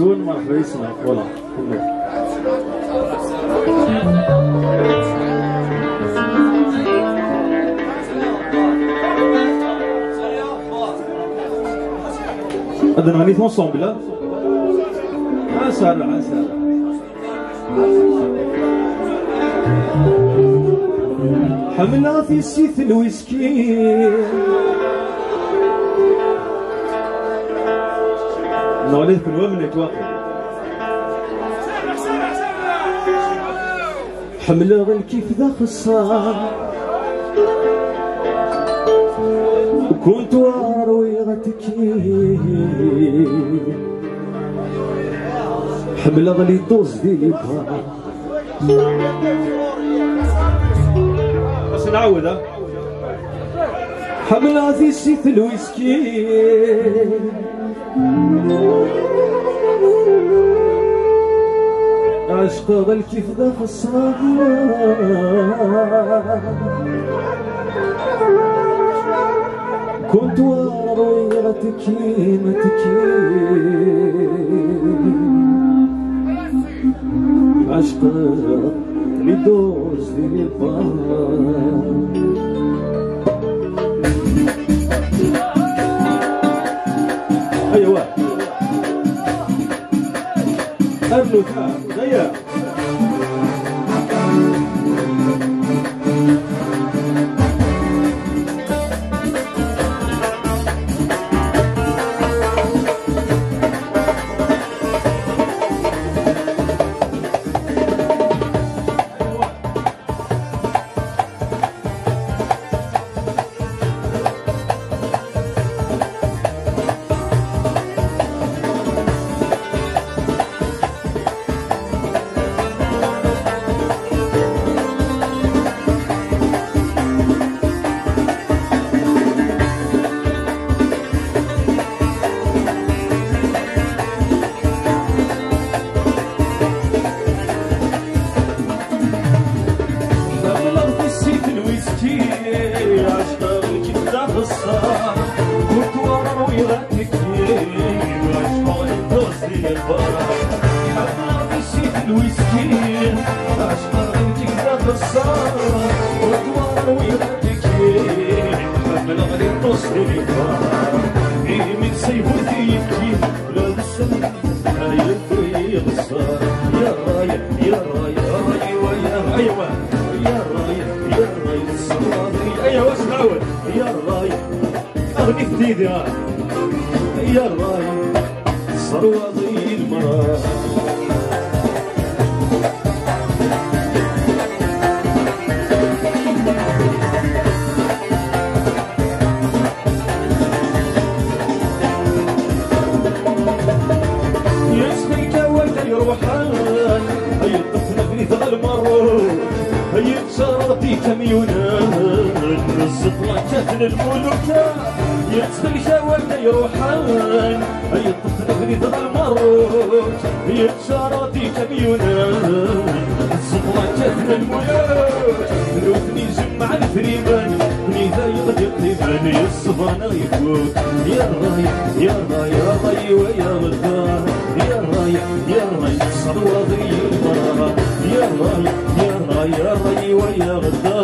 تون مرحبا يسمع فوالا هذا نغني اونصومبل عسى حملها في السيف الويسكي نغني في الوام اللي تواقع حملها غير كيف ذا خصام وكنت واروي غتكي حملها غير دوز ديبها بس نعود حملها في سيف الويسكي عشق غل كيف ذا خصام كنت واروي غتكي عشق لدوز ديال البحر ايوا ابنو تعال غير يا الراي صروة ضي المرأة يسميك ولا يروحان هي الطفلة بنيت المرور هي بشرطي كميونان الزطلة كاتن الملوكة يتخلى ولا يروحان هي الطفلة بنيت المروج هي بشاراتي كميونان الزطلة كاتن الملوك نوثني جمع الفريمان بني ذا يغدي قديمان يصبانا يفوت يا راي يا راي يا راي ويا غدار يا راي يا راي صروة ضي المرأة يا راي يا راي يا راي ويا غدار